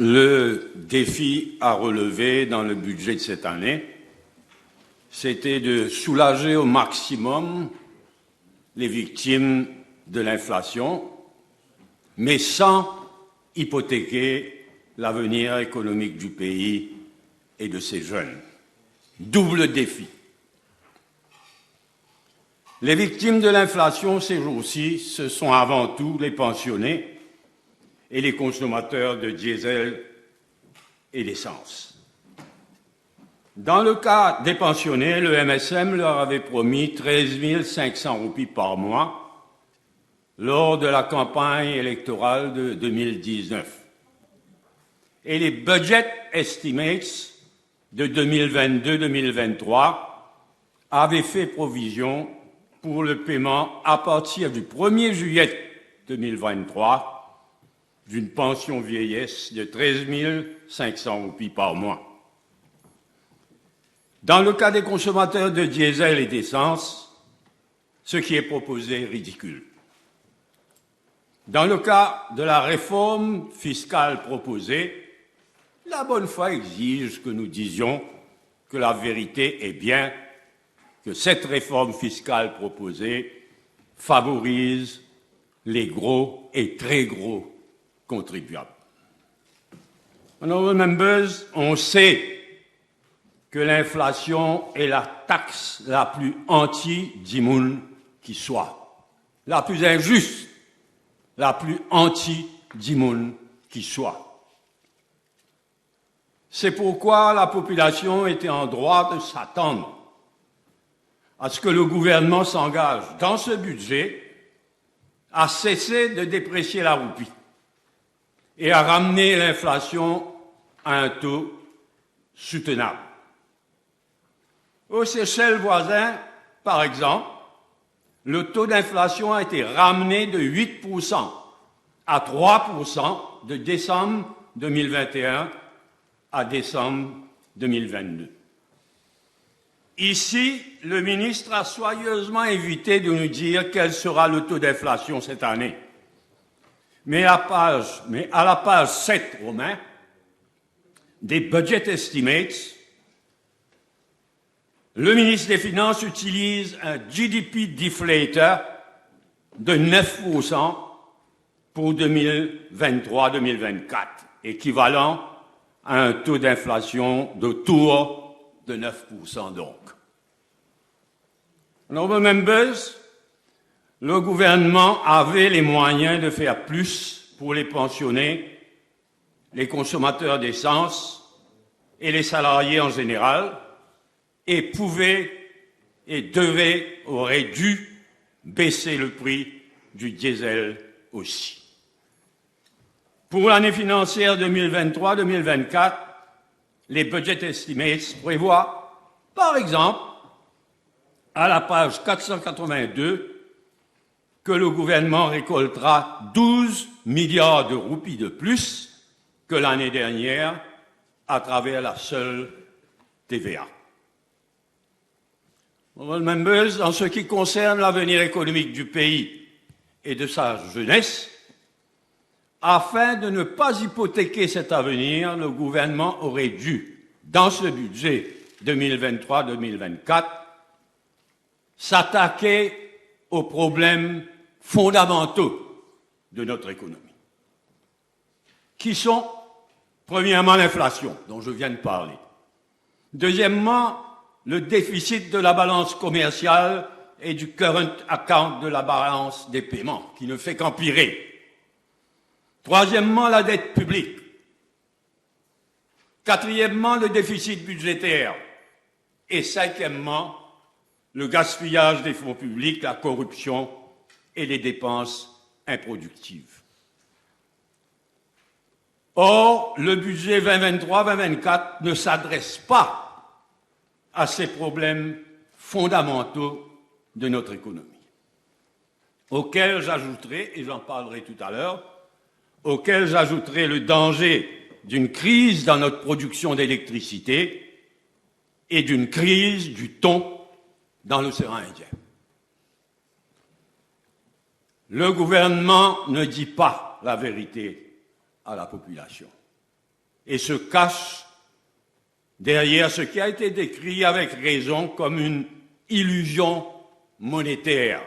Le défi à relever dans le budget de cette année, c'était de soulager au maximum les victimes de l'inflation, mais sans hypothéquer l'avenir économique du pays et de ses jeunes. Double défi. Les victimes de l'inflation ces jours-ci, ce sont avant tout les pensionnés et les consommateurs de diesel et d'essence. Dans le cas des pensionnés, le MSM leur avait promis 13 500 roupies par mois lors de la campagne électorale de 2019. Et les budget estimates de 2022-2023 avaient fait provision pour le paiement à partir du 1er juillet 2023 d'une pension vieillesse de 13 500 roupies par mois. Dans le cas des consommateurs de diesel et d'essence, ce qui est proposé est ridicule. Dans le cas de la réforme fiscale proposée, la bonne foi exige que nous disions que la vérité est bien que cette réforme fiscale proposée favorise les gros et très gros contribuables. Honorable members, on sait que l'inflation est la taxe la plus anti-Dimoun qui soit, la plus injuste, la plus anti-Dimoun qui soit. C'est pourquoi la population était en droit de s'attendre à ce que le gouvernement s'engage dans ce budget à cesser de déprécier la roupie et à ramener l'inflation à un taux soutenable. Aux Seychelles voisins, par exemple, le taux d'inflation a été ramené de 8% à 3% de décembre 2021 à décembre 2022. Ici, le ministre a soigneusement évité de nous dire quel sera le taux d'inflation cette année. Mais à la page 7, Romain, des budget estimates, le ministre des Finances utilise un GDP deflator de 9% pour 2023-2024, équivalent à un taux d'inflation d'autour de 9% donc. Honorable members, le gouvernement avait les moyens de faire plus pour les pensionnés, les consommateurs d'essence et les salariés en général, et pouvait et aurait dû baisser le prix du diesel aussi. Pour l'année financière 2023-2024, les budget estimates prévoient, par exemple, à la page 482, que le gouvernement récoltera 12 milliards de roupies de plus que l'année dernière à travers la seule TVA. Honorable members, en ce qui concerne l'avenir économique du pays et de sa jeunesse, afin de ne pas hypothéquer cet avenir, le gouvernement aurait dû, dans ce budget 2023-2024, s'attaquer aux problèmes fondamentaux de notre économie, qui sont, premièrement, l'inflation, dont je viens de parler. Deuxièmement, le déficit de la balance commerciale et du current account de la balance des paiements, qui ne fait qu'empirer. Troisièmement, la dette publique. Quatrièmement, le déficit budgétaire. Et cinquièmement, le gaspillage des fonds publics, la corruption et les dépenses improductives. Or, le budget 2023-2024 ne s'adresse pas à ces problèmes fondamentaux de notre économie, auxquels j'ajouterai, et j'en parlerai tout à l'heure, auxquels j'ajouterai le danger d'une crise dans notre production d'électricité et d'une crise du thon dans l'océan Indien. Le gouvernement ne dit pas la vérité à la population. et se cache derrière ce qui a été décrit avec raison comme une illusion monétaire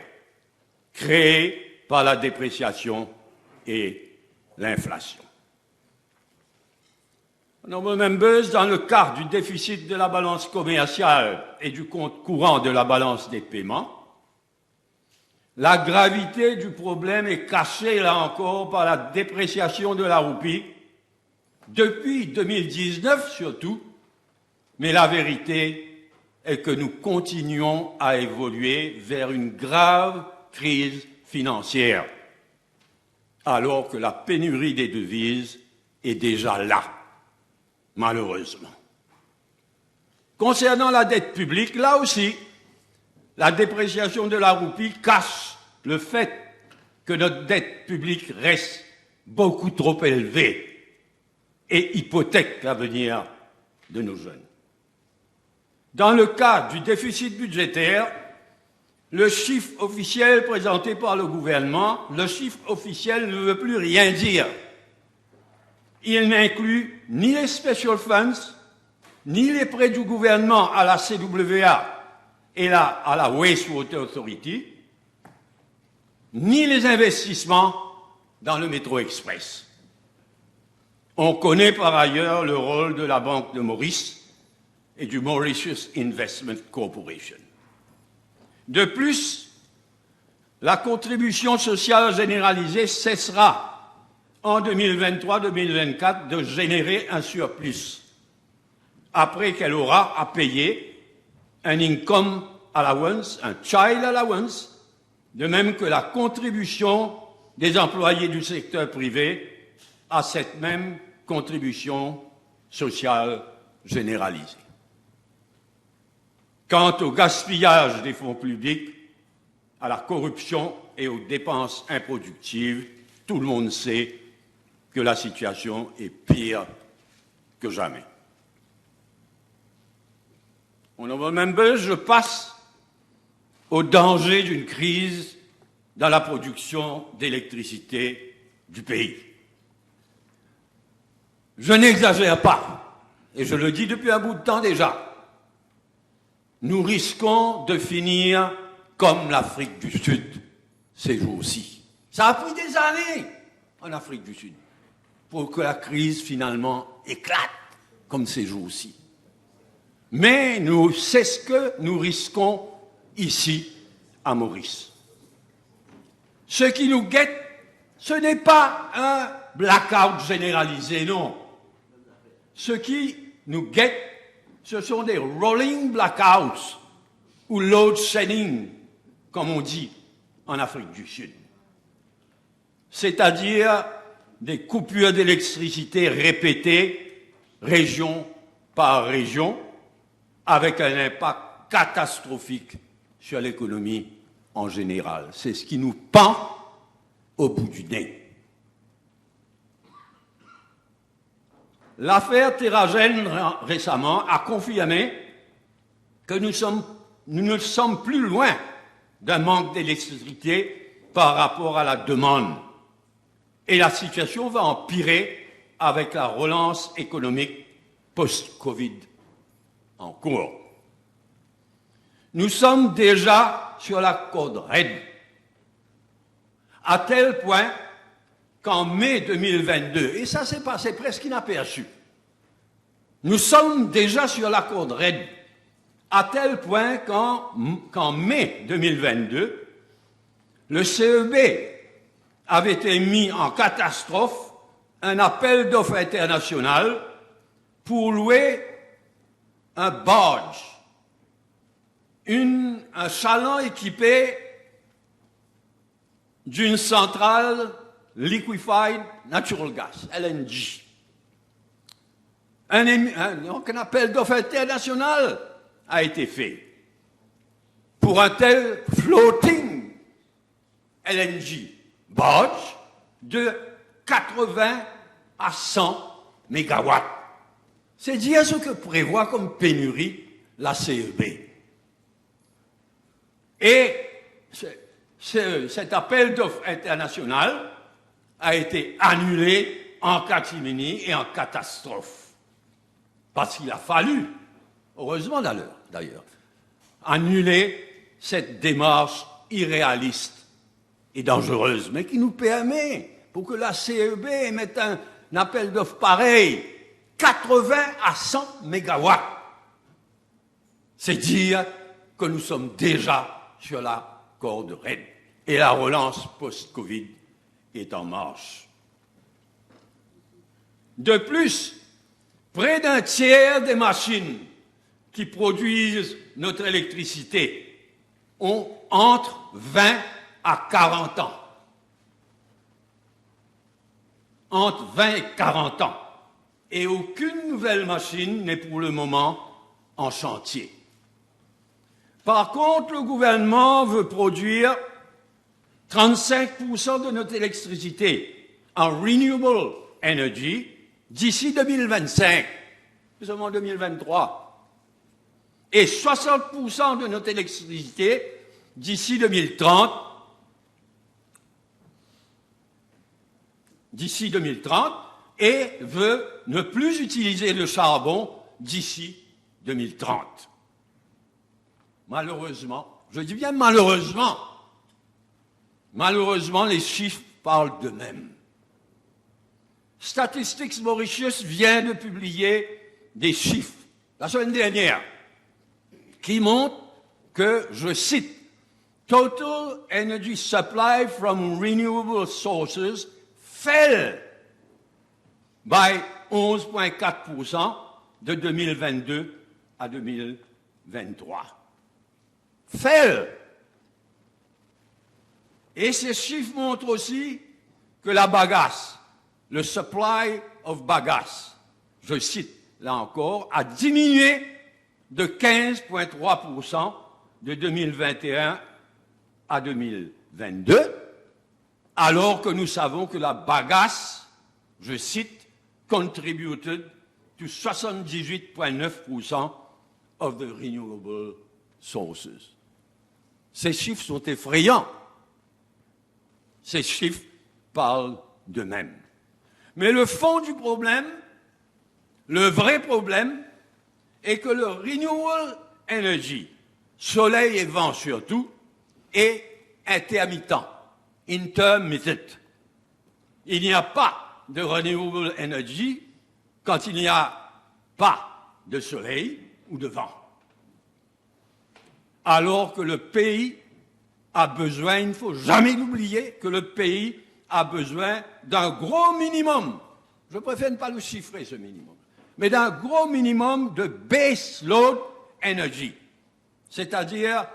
créée par la dépréciation et l'inflation. Honorable Members, dans le cadre du déficit de la balance commerciale et du compte courant de la balance des paiements, la gravité du problème est cachée, là encore, par la dépréciation de la roupie, depuis 2019 surtout, mais la vérité est que nous continuons à évoluer vers une grave crise financière, alors que la pénurie des devises est déjà là, malheureusement. Concernant la dette publique, là aussi, la dépréciation de la roupie cache le fait que notre dette publique reste beaucoup trop élevée et hypothèque l'avenir de nos jeunes. Dans le cadre du déficit budgétaire, le chiffre officiel présenté par le gouvernement, le chiffre officiel ne veut plus rien dire. Il n'inclut ni les special funds, ni les prêts du gouvernement à la CWA et à la Wastewater Authority, ni les investissements dans le métro express. On connaît par ailleurs le rôle de la Banque de Maurice et du Mauritius Investment Corporation. De plus, la contribution sociale généralisée cessera en 2023-2024 de générer un surplus, après qu'elle aura à payer un income allowance, un child allowance, de même que la contribution des employés du secteur privé à cette même contribution sociale généralisée. Quant au gaspillage des fonds publics, à la corruption et aux dépenses improductives, tout le monde sait que la situation est pire que jamais. Honorable Members, je passe au danger d'une crise dans la production d'électricité du pays. Je n'exagère pas, et je le dis depuis un bout de temps déjà. Nous risquons de finir comme l'Afrique du Sud ces jours-ci. Ça a pris des années en Afrique du Sud pour que la crise finalement éclate comme ces jours-ci. Mais c'est ce que nous risquons ici à Maurice. Ce qui nous guette, ce n'est pas un blackout généralisé, non. Ce qui nous guette, ce sont des rolling blackouts ou load shedding, comme on dit en Afrique du Sud. C'est-à-dire des coupures d'électricité répétées, région par région, avec un impact catastrophique sur l'économie en général. C'est ce qui nous pend au bout du nez. L'affaire Terra-Gène récemment a confirmé que nous ne sommes plus loin d'un manque d'électricité par rapport à la demande. Et la situation va empirer avec la relance économique post-Covid en cours. Nous sommes déjà sur la corde raide, à tel point qu'en mai 2022, et ça s'est passé presque inaperçu, nous sommes déjà sur la corde raide, à tel point qu'en mai 2022, le CEB avait émis en catastrophe un appel d'offres international pour louer un barge, un chaland équipé d'une centrale liquefied natural gas, LNG. Donc un appel d'offres international a été fait pour un tel floating LNG barge de 80 à 100 mégawatts. C'est dire ce que prévoit comme pénurie la CEB. Et cet appel d'offres international a été annulé en catimini et en catastrophe. Parce qu'il a fallu, heureusement d'ailleurs, annuler cette démarche irréaliste et dangereuse, mais qui nous permet, pour que la CEB émette un appel d'offres pareil, 80 à 100 mégawatts. C'est dire que nous sommes déjà sur la corde raide. Et la relance post-Covid est en marche. De plus, près d'un tiers des machines qui produisent notre électricité ont entre 20 à 40 ans. Entre 20 et 40 ans. Et aucune nouvelle machine n'est pour le moment en chantier. Par contre, le gouvernement veut produire 35% de notre électricité en renewable energy d'ici 2025. Nous sommes en 2023. Et 60% de notre électricité d'ici 2030. D'ici 2030, et veut ne plus utiliser le charbon d'ici 2030. Malheureusement, je dis bien malheureusement, les chiffres parlent d'eux-mêmes. Statistics Mauritius vient de publier des chiffres, la semaine dernière, qui montrent que, je cite, « Total energy supply from renewable sources fell by 11,4% de 2022 à 2023. » Fell. Et ces chiffres montrent aussi que la bagasse, le supply of bagasse, je cite là encore, a diminué de 15,3% de 2021 à 2022, alors que nous savons que la bagasse, je cite, contributed to 78,9% of the renewable sources. Ces chiffres sont effrayants. Ces chiffres parlent d'eux-mêmes. Mais le fond du problème, le vrai problème, est que le renewable energy, soleil et vent surtout, est intermittent, intermittent. Il n'y a pas de renewable energy quand il n'y a pas de soleil ou de vent. Alors que le pays a besoin, il ne faut jamais l'oublier, que le pays a besoin d'un gros minimum, je préfère ne pas le chiffrer ce minimum, mais d'un gros minimum de base load energy, c'est-à-dire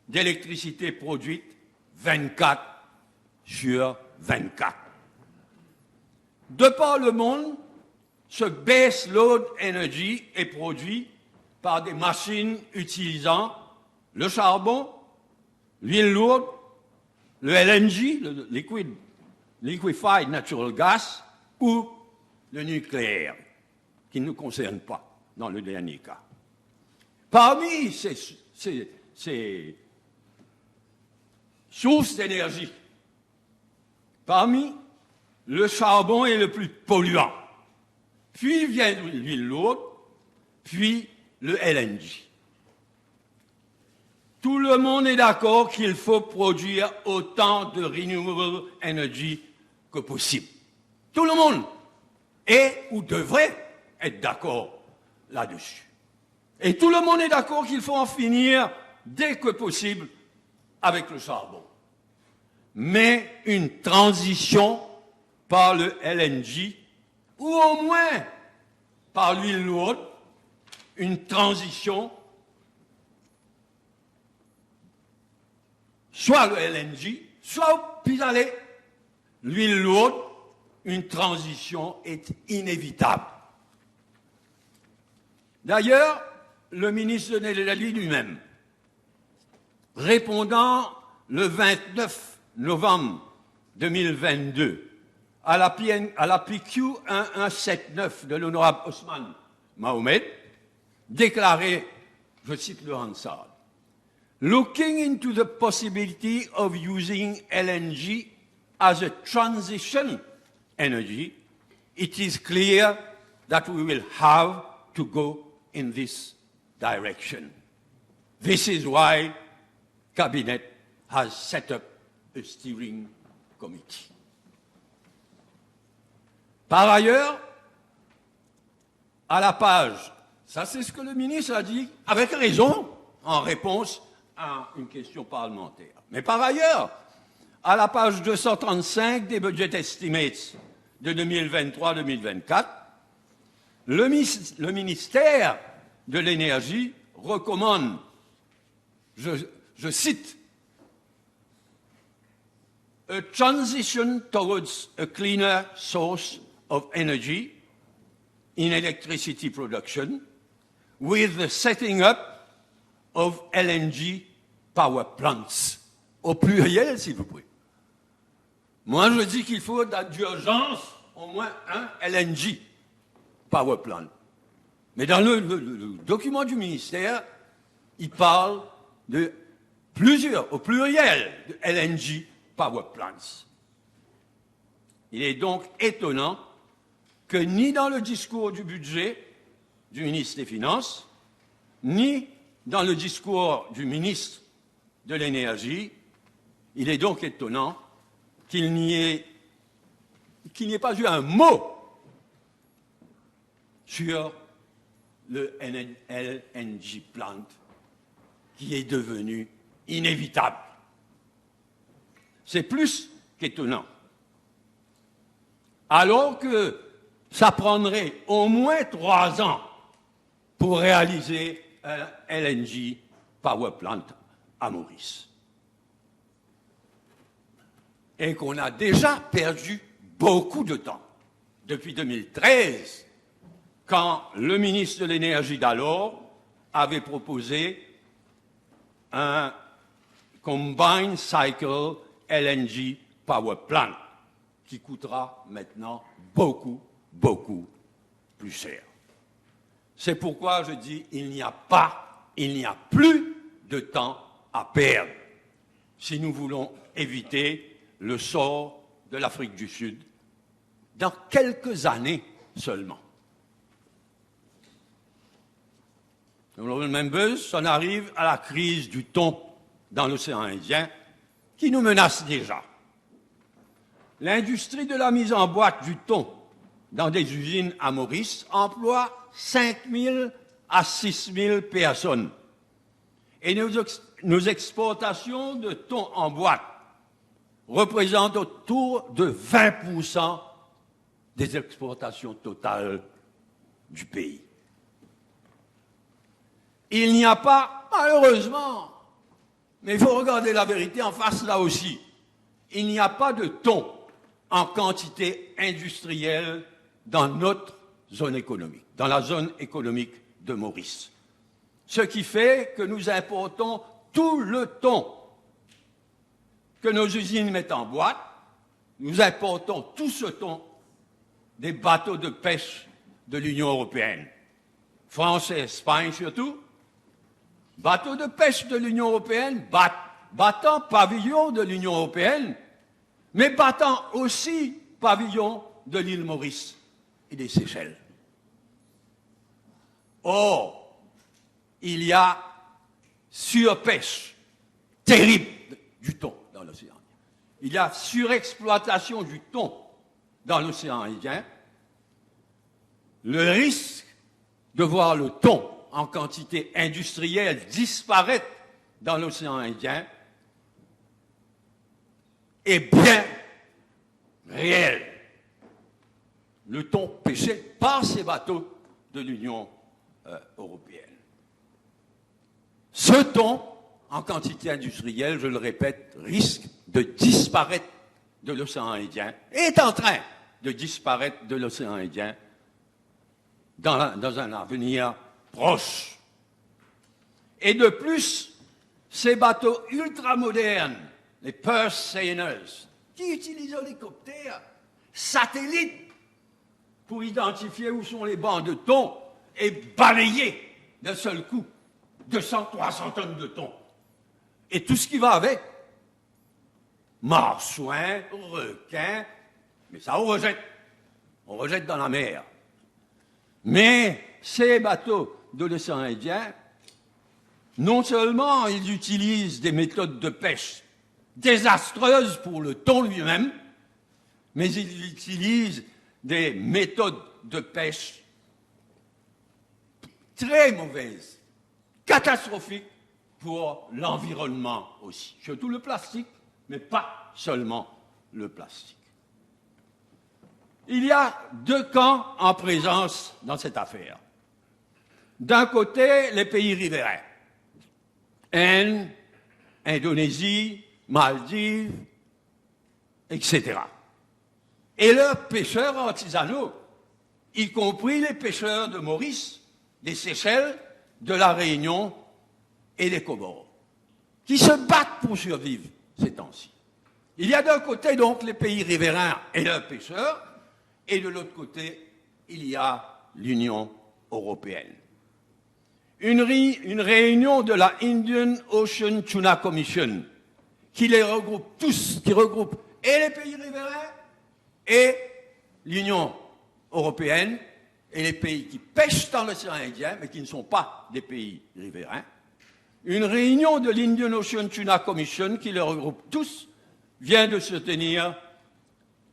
d'électricité produite 24 sur 24. De par le monde, ce base load energy est produit par des machines utilisant le charbon, l'huile lourde, le LNG, le liquefied natural gas, ou le nucléaire, qui ne nous concerne pas dans le dernier cas. Parmi ces sources d'énergie, le charbon est le plus polluant. Puis vient l'huile lourde, puis le LNG. Tout le monde est d'accord qu'il faut produire autant de renewable energy que possible. Tout le monde est ou devrait être d'accord là-dessus. Et tout le monde est d'accord qu'il faut en finir dès que possible avec le charbon. Mais une transition par le LNG, ou au moins par l'huile lourde, une transition, soit le LNG, soit au pis-aller, l'huile lourde, une transition est inévitable. D'ailleurs, le ministre de l'énergie lui-même, répondant le 29 novembre 2022 à la PQ 1179 de l'honorable Osman Mohamed, déclarait, je cite le Hansard, « Looking into the possibility of using LNG as a transition energy, it is clear that we will have to go in this direction. This is why Cabinet has set up a steering committee. Par ailleurs, à la page, ça c'est ce que le ministre a dit, avec raison, en réponse à une question parlementaire. Mais par ailleurs, à la page 235 des budget estimates de 2023-2024, le ministère de l'Énergie recommande, je cite, a transition towards a cleaner source of energy in electricity production with the setting up of LNG power plants. Au pluriel, s'il vous plaît. Moi, je dis qu'il faut d'urgence au moins un LNG power plant. Mais dans le document du ministère, il parle de plusieurs, au pluriel, de LNG power plants. Il est donc étonnant que ni dans le discours du budget du ministre des Finances, ni dans le discours du ministre de l'Énergie, il est donc étonnant qu'il n'y ait pas eu un mot sur le LNG plant qui est devenu inévitable. C'est plus qu'étonnant. Alors que ça prendrait au moins 3 ans pour réaliser un LNG power plant à Maurice. Et qu'on a déjà perdu beaucoup de temps. Depuis 2013, quand le ministre de l'Énergie d'alors avait proposé un Combined Cycle LNG Power Plant, qui coûtera maintenant beaucoup, beaucoup plus cher. C'est pourquoi je dis il n'y a plus de temps à perdre si nous voulons éviter le sort de l'Afrique du Sud dans quelques années seulement. Honorable members, on arrive à la crise du thon dans l'océan Indien qui nous menace déjà. L'industrie de la mise en boîte du thon dans des usines à Maurice emploie 5 000 à 6 000 personnes. Et nos exportations de thon en boîte représentent autour de 20% des exportations totales du pays. Il n'y a pas, malheureusement, mais il faut regarder la vérité en face là aussi, il n'y a pas de thon en quantité industrielle dans notre zone économique, dans la zone économique de Maurice. Ce qui fait que nous importons tout le thon que nos usines mettent en boîte, nous importons tout ce thon des bateaux de pêche de l'Union européenne, France et Espagne surtout, bateaux de pêche de l'Union européenne, battant pavillon de l'Union européenne, mais battant aussi pavillon de l'île Maurice et des Seychelles. Or, il y a surpêche terrible du thon dans l'océan Indien. Il y a surexploitation du thon dans l'océan Indien. Le risque de voir le thon en quantité industrielle disparaître dans l'océan Indien est bien réel. Le thon pêché par ces bateaux de l'Union européenne. Ce thon, en quantité industrielle, je le répète, risque de disparaître de l'océan Indien, est en train de disparaître de l'océan Indien dans un avenir proche. Et de plus, ces bateaux ultramodernes, les purse seiners, qui utilisent l'hélicoptère, satellites, pour identifier où sont les bancs de thon et balayer d'un seul coup 200-300 tonnes de thon. Et tout ce qui va avec. Marsouins, requins, mais ça on rejette. on rejette dans la mer. Mais ces bateaux de l'océan Indien, non seulement ils utilisent des méthodes de pêche désastreuses pour le thon lui-même, mais ils utilisent des méthodes de pêche très mauvaises, catastrophiques pour l'environnement aussi. Surtout le plastique, mais pas seulement le plastique. Il y a deux camps en présence dans cette affaire. D'un côté, les pays riverains. Inde, Indonésie, Maldives, etc. Et leurs pêcheurs artisanaux, y compris les pêcheurs de Maurice, des Seychelles, de la Réunion et des Comores, qui se battent pour survivre ces temps-ci. Il y a d'un côté donc les pays riverains et leurs pêcheurs, et de l'autre côté, il y a l'Union européenne. Une réunion de la Indian Ocean Tuna Commission qui les regroupe tous, qui regroupe et les pays riverains et l'Union européenne et les pays qui pêchent dans l'océan Indien, mais qui ne sont pas des pays riverains. Une réunion de l'Indian Ocean Tuna Commission qui les regroupe tous vient de se tenir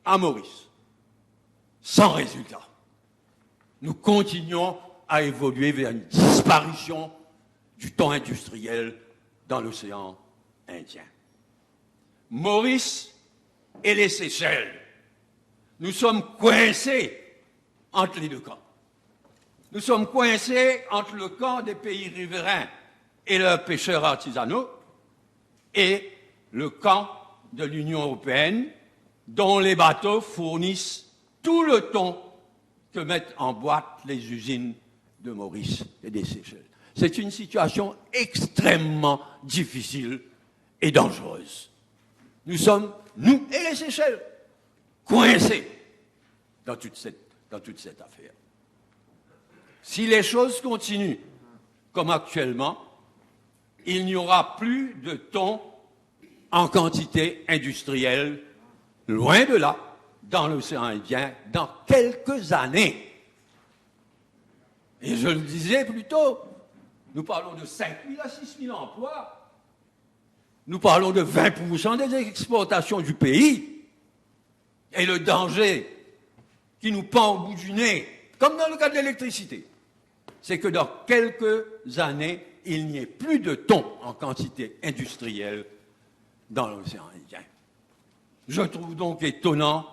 à Maurice. Sans résultat. Nous continuons à évoluer vers une disparition du thon industriel dans l'océan Indien. Maurice et les Seychelles, nous sommes coincés entre les deux camps. Nous sommes coincés entre le camp des pays riverains et leurs pêcheurs artisanaux et le camp de l'Union européenne, dont les bateaux fournissent tout le thon que mettent en boîte les usines de Maurice et des Seychelles. C'est une situation extrêmement difficile et dangereuse. Nous sommes, nous et les Seychelles, coincés dans toute cette affaire. Si les choses continuent comme actuellement, il n'y aura plus de thon en quantité industrielle, loin de là, dans l'océan Indien, dans quelques années. Et je le disais plus tôt, nous parlons de 5 000 à 6 000 emplois. Nous parlons de 20% des exportations du pays. Et le danger qui nous pend au bout du nez, comme dans le cas de l'électricité, c'est que dans quelques années, il n'y ait plus de thon en quantité industrielle dans l'océan Indien. Je trouve donc étonnant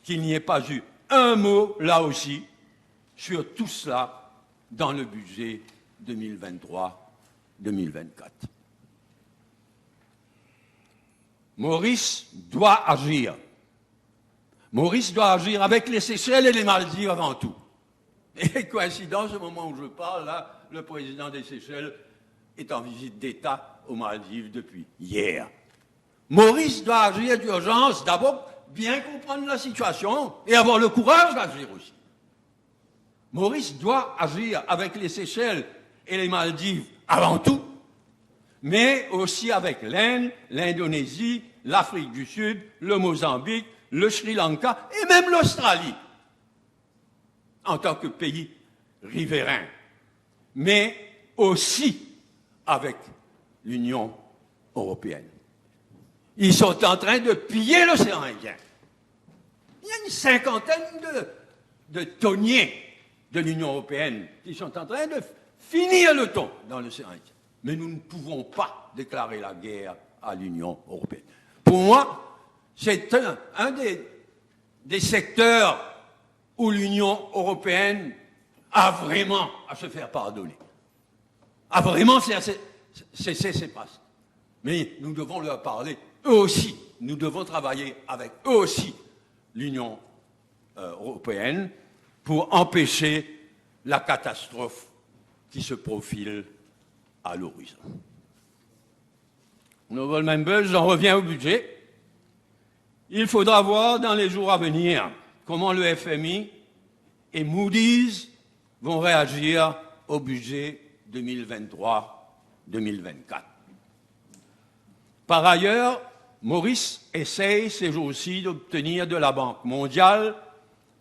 qu'il n'y ait pas eu un mot, là aussi, sur tout cela dans le budget 2023-2024. Maurice doit agir. Maurice doit agir avec les Seychelles et les Maldives avant tout. Et coïncidence, au moment où je parle, là, le président des Seychelles est en visite d'État aux Maldives depuis hier. Maurice doit agir d'urgence, d'abord bien comprendre la situation et avoir le courage d'agir aussi. Maurice doit agir avec les Seychelles et les Maldives avant tout, mais aussi avec l'Inde, l'Indonésie, l'Afrique du Sud, le Mozambique, le Sri Lanka et même l'Australie, en tant que pays riverain, mais aussi avec l'Union européenne. Ils sont en train de piller l'océan Indien. Il y a une cinquantaine de thoniers de l'Union européenne qui sont en train de finir le thon dans l'océan Indien. Mais nous ne pouvons pas déclarer la guerre à l'Union européenne. Pour moi, c'est un des secteurs où l'Union européenne a vraiment à se faire pardonner. A vraiment cessé ses passes. Mais nous devons leur parler, eux aussi. Nous devons travailler avec eux aussi, l'Union européenne, pour empêcher la catastrophe qui se profile à l'horizon. Noble Members, j'en reviens au budget. Il faudra voir dans les jours à venir comment le FMI et Moody's vont réagir au budget 2023-2024. Par ailleurs, Maurice essaye ces jours-ci d'obtenir de la Banque mondiale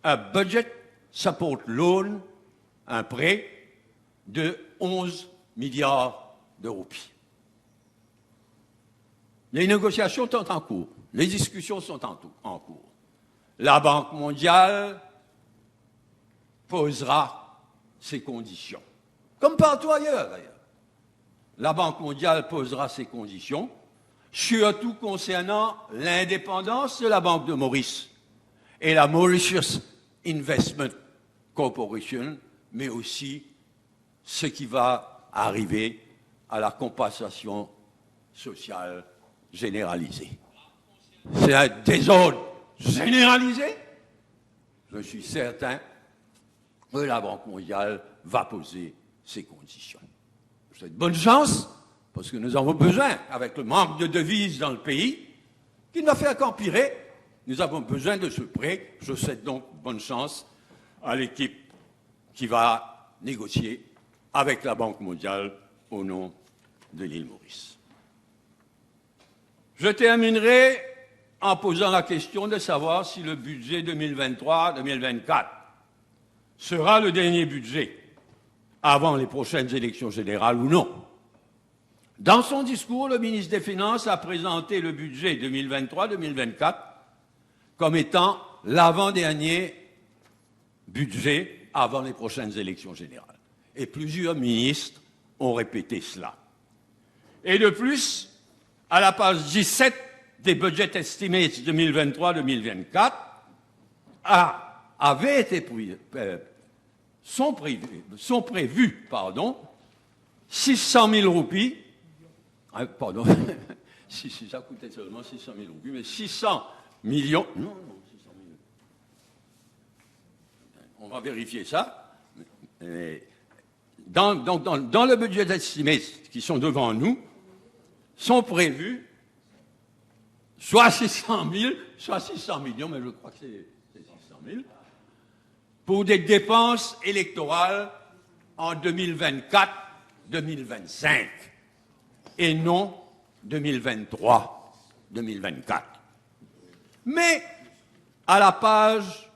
un budget support loan, un prêt de 11 milliards de roupies. Les négociations sont en cours, les discussions sont en cours. La Banque mondiale posera ses conditions, comme partout ailleurs d'ailleurs. La Banque mondiale posera ses conditions, surtout concernant l'indépendance de la Banque de Maurice et la Mauritius Investment Corporation, mais aussi ce qui va arriver à la compensation sociale généralisée. C'est un désordre généralisé. Je suis certain que la Banque mondiale va poser ses conditions. Je souhaite bonne chance, parce que nous avons besoin, avec le manque de devises dans le pays, qui ne va faire qu'empirer, nous avons besoin de ce prêt. Je souhaite donc bonne chance à l'équipe qui va négocier avec la Banque mondiale au nom de l'île Maurice. Je terminerai en posant la question de savoir si le budget 2023-2024 sera le dernier budget avant les prochaines élections générales ou non. Dans son discours, le ministre des Finances a présenté le budget 2023-2024 comme étant l'avant-dernier budget avant les prochaines élections générales. Et plusieurs ministres ont répété cela. Et de plus, à la page 17 des Budget Estimates 2023-2024, sont prévus 600 000 roupies, pardon, si ça coûtait seulement 600 000 roupies, mais 600 millions, non, 600 000, on va vérifier ça. Dans le budget Estimates qui sont devant nous, sont prévus soit 600 000, soit 600 millions, mais je crois que c'est 600 000, pour des dépenses électorales en 2024-2025 et non 2023-2024. Mais à la page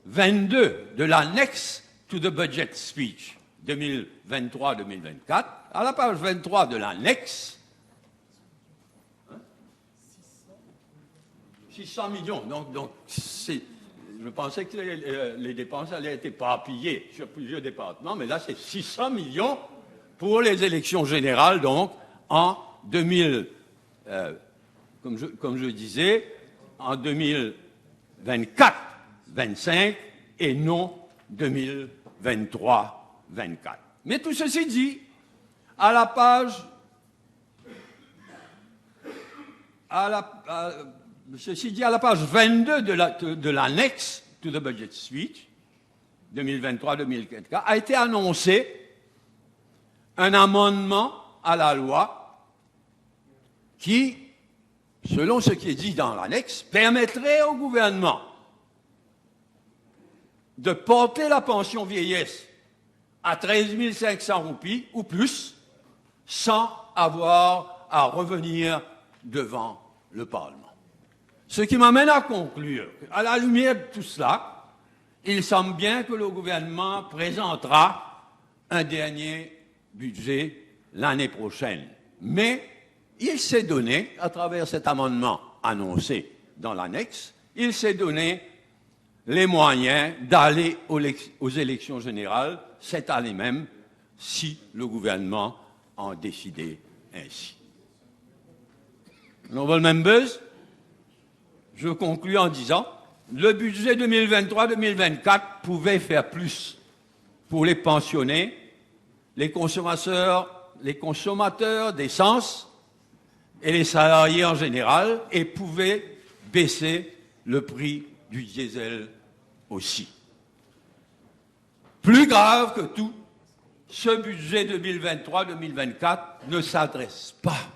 22 de l'annexe to the budget speech 2023-2024, à la page 23 de l'annexe, 600 millions. Donc je pensais que les dépenses allaient être éparpillées sur plusieurs départements, mais là, c'est 600 millions pour les élections générales, donc, en 2000, comme je disais, en 2024-25 et non 2023-24. Mais tout ceci dit, à la page... Ceci dit, à la page 22 de l'annexe to the budget speech 2023-2024 a été annoncé un amendement à la loi qui, selon ce qui est dit dans l'annexe, permettrait au gouvernement de porter la pension vieillesse à 13 500 roupies ou plus sans avoir à revenir devant le Parlement. Ce qui m'amène à conclure, à la lumière de tout cela, il semble bien que le gouvernement présentera un dernier budget l'année prochaine. Mais il s'est donné, à travers cet amendement annoncé dans l'annexe, il s'est donné les moyens d'aller aux élections générales cette année même, si le gouvernement en décidait ainsi. Honorable members, je conclus en disant, le budget 2023-2024 pouvait faire plus pour les pensionnés, les consommateurs d'essence et les salariés en général, et pouvait baisser le prix du diesel aussi. Plus grave que tout, ce budget 2023-2024 ne s'adresse pas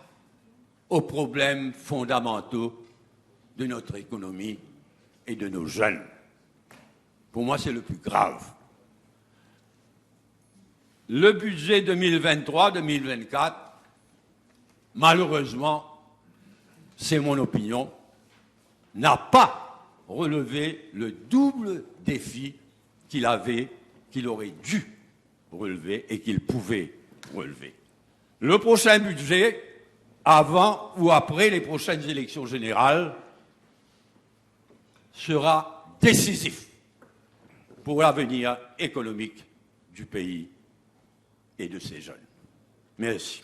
aux problèmes fondamentaux de notre économie et de nos jeunes. Pour moi, c'est le plus grave. Le budget 2023-2024, malheureusement, c'est mon opinion, n'a pas relever le double défi qu'il aurait dû relever et qu'il pouvait relever. Le prochain budget, avant ou après les prochaines élections générales, sera décisif pour l'avenir économique du pays et de ses jeunes. Merci.